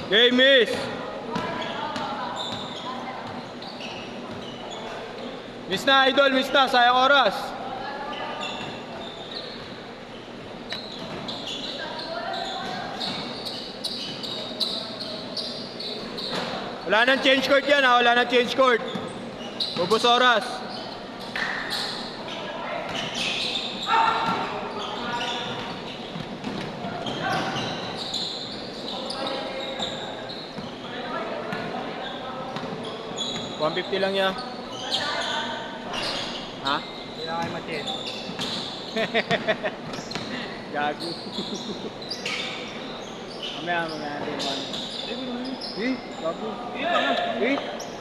Game miss. Miss na, idol. Miss na. Sayang oras. Wala nang change court yan ha. Wala nang change court. Bubos oras. $150 lang yan. Ha? Hindi na kayo matin. Gago. Mamaya natin man. Gago.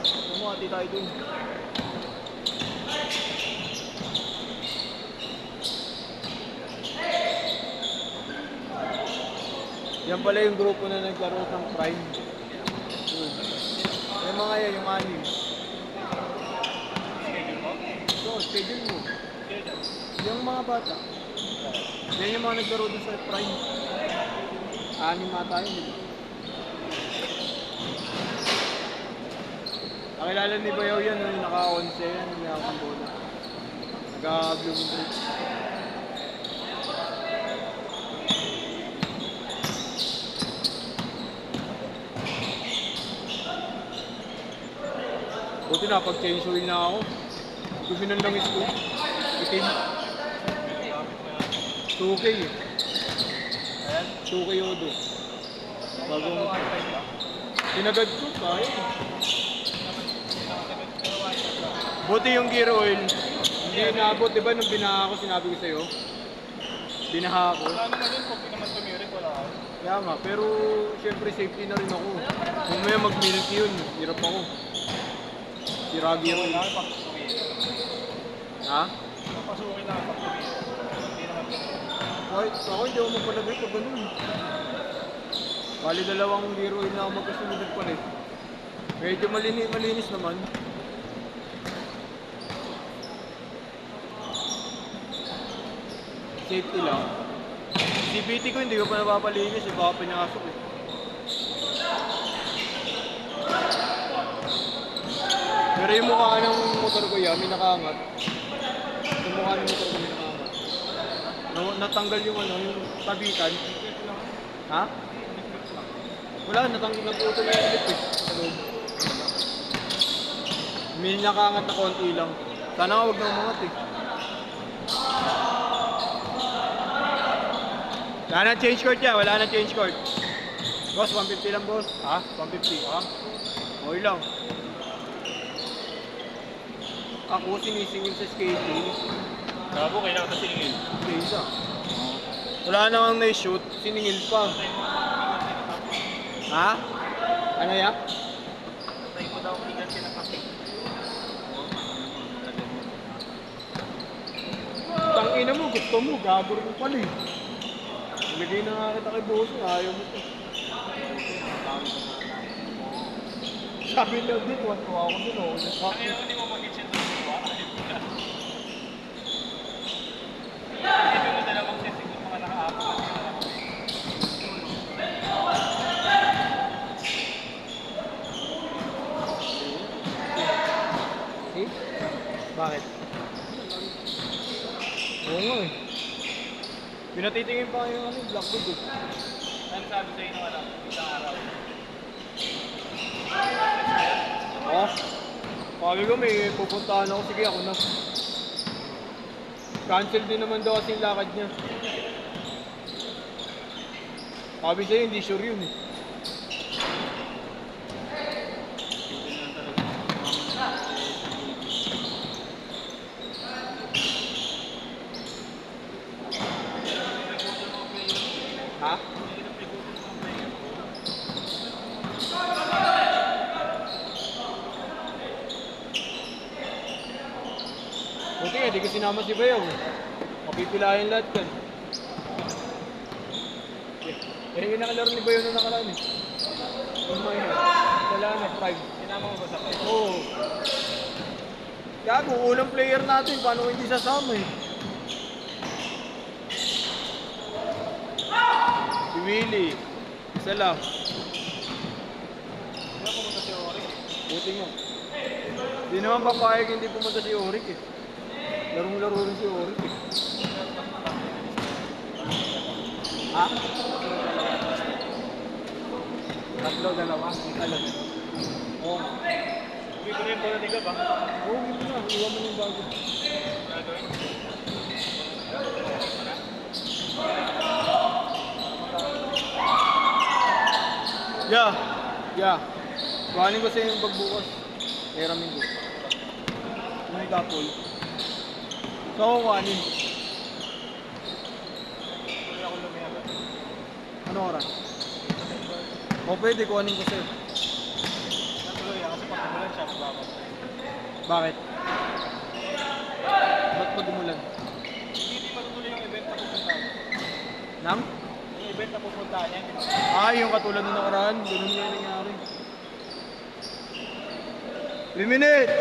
Tumati tayo dun. Yan pala yung grupo na naglaro ng Prime. Yung mga yan, yung anim. So, schedule mo. Yung mga bata. Yan yung mga naglaro dun sa Prime. Anim mata yun. Nakilala ni Bayaw yan, yung naka-11 yan, yung nakakang bola. Nag-bloom break. Buti na, pag-change wheel na ako. Guminan lang ito. Itim. 2K eh. 2K odo. Bago mo. Sinagad ko, kaya. Buti yung gear oil. Hindi naabot, diba nung binaha ko, sinabi ko sa'yo? Binaha ko. Wala naman yun, kung naman tumirik, wala ako. Kaya nga, pero syempre safety na rin ako. Kung may mag-milk yun, hirap ako. Siragi yun. Wala, pagpasukin. Ha? Pagpasukin lang, pagpasukin. Hindi naman tumirik. Kahit ako hindi ako magpalagay pag ganun. Bali dalawang gear oil na ako magkasunod pala eh. Medyo malinis naman. Safety lang. CVT ko hindi ko pa napapalinis eh, baka pinasok eh. Pero yung mukha ng motor ko yan, may nakaangat. Yung mukha ng motor ko may nakaangat. Natanggal yung ano, yung tabitan. Ha? Wala, naputol yung clip eh. Sa loob. May nakaangat na konti lang. Sana huwag na umangat eh. Wala na change court yan, wala na change court. Boss, 150 lang boss. Ha? 150 ha? Okay lang. Ako sinisingil sa skating. Gabo, kailangan na siningin. Isa. Wala na kang na-shoot, siningil pa. Ha? Ano ya? Patay ko daw higan siya ng kasi. Tangina mo, gusto mo, gagor mo pala eh. Ilagay na nga kita kay boss, ayaw mo to. Sabi niya, di, tuwan-tuwa ako dun, oh. Ang ina, hindi mo mag-itsin doon. Hindi mo dalawang set, siguro mga naka-apat. See? Bakit? Oo nga eh. Pinatitingin pa yung ano, Blackwood eh. Ano sabi sa'yo nung ano, isang araw? Oh, sabi ko may pupuntahan ako, sige ako na. Cancel din naman daw kasi yung lakad niya. Sabi sa'yo, hindi sure yun eh. Ha? Buti nga, di ko sinama si Bayaw. Mapipilahin lahat yan. Yung nakalaro ni Bayaw na nakaraan eh. Yung mga yun. Wala na, prime. Sinama mo ba sa kayo? Oo. Gago, unang player natin, paano hindi sasama eh? Si Willie. Isa lang. Buti nga. Di naman papayag hindi pumunta si Oric eh. Larong-laro rin si Oric eh. Ha? Tatlo, dalawa. Alam. Oo. Hindi ko rin pala liga ba? Oo, hindi na. Iwan mo yung bago. Gagawin. Yeah. Yeah. Kuhanin ko sa yung pagbukas. Hiramin ko. Yung tapol. So, ako kuhanin. Hindi ako lumiyaga. Ano oras? O pwede, kuhanin ko sa'yo. Natuloy ako kasi pag tumulan siya, magbaba. Bakit? Ba't pag umulan? Hindi matutuloy yung event na pupuntahan. Nam? Yung event na pupuntahan niya, hindi Ah, yung katulad nung nakaraan. Ganun nga yung nangyari. 3 minutes!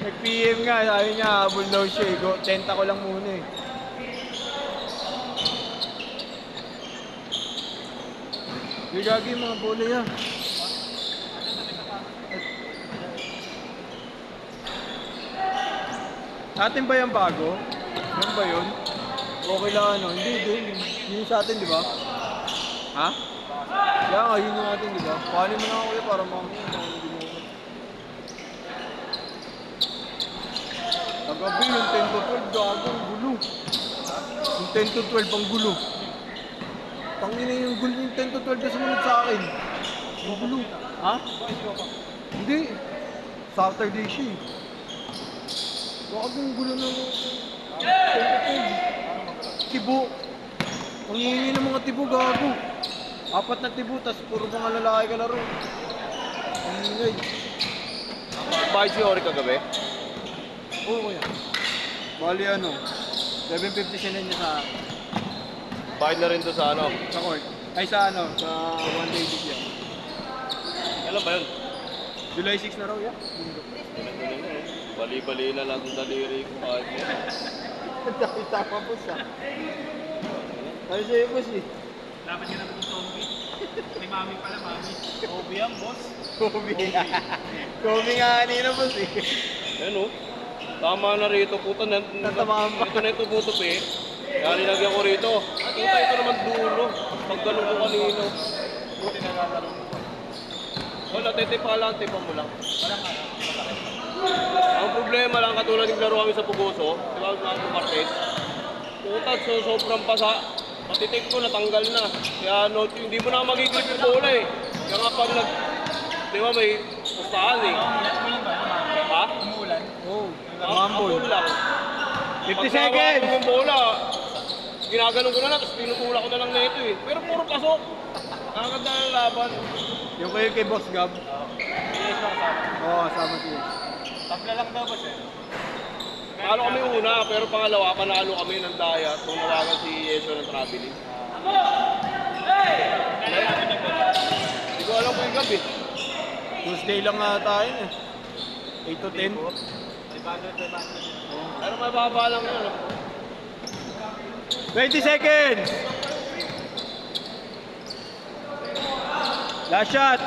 Nag-PM nga, sabi niya, habol daw siya eh. Tenta ko lang muna eh. Yung gagi mga bola yan. Atin ba yung bago? Yan ba yun? Okay lang ano? Hindi. Yun sa atin, di ba? Ha? Kaya nga, yun yung atin, di ba? Kuhanin mo na ako ulit para mamaya. Hindi mo ulit. Kagabi, yung 10 to 12, gago, ang gulo. Yung 10 to 12, ang gulo. Tangina yung gulo yung 10 to 12 na sumunod sa akin. Ang gulo. Ha? Hindi. Saturday siya eh. Gago ang gulo ng 10 to 12. Tibo. Ang hingi ng mga tibo, gago. 4 na tibo, tas puro mga lalaki kalaro. Ang hingay. Bakit si Oric kagabi? Oo kuya. Bali ano, 750 siya niya sa Bakit na rin to sa ano? sa court. Ay sa ano, sa one day league yan. Kailan ba yun? July 6 na raw yan. Bali-bali na lang ang daliri ko kahit yan. Tama po sa. Ay sa'yo po si. Dapat ka naman yung Tommy. May mami pala, mami. Obi yan, boss. Kobe. Kobe nga kanina po si. Ayun o. Tama na rito. Puta na. Tatamaan pa. Ito na ito puto eh. Kaya nilagyan ko rito. Puta ito naman dulo. Paggalong ko kanino. Buti na lalaro mo. Wala, titipa lang. Tipa mo lang. Walang ano, masakit. Ang problema lang, katulad ng laro kami sa Pugoso. Di ba, mga Martes? Puta, sobrang pasa. Patitik ko, natanggal na. Kaya no, hindi mo na magigrip yung bola eh. Kaya nga pag nag... Di ba may pustahan eh. Umulan ba? Ha? Umulan. Oh, Ambol mambol. lang. 50 Pag seconds. yung bola, ginaganon ko na lang, tapos tinutulak ko na lang nito eh. Pero puro pasok. Nakaganda ng laban. Yung kayo kay Boss Gab. Yes, kasama. Oo, sama siya. Tabla lang daw, boss eh. Panalo kami una, pero pangalawa, panalo kami ng daya. Kung nawagan si Yeso ng traveling. Hindi ko alam kung yung gabi. Tuesday lang nga tayo eh. 8 to 10. 500. Pero mababa lang yun. 20 seconds! Last shot!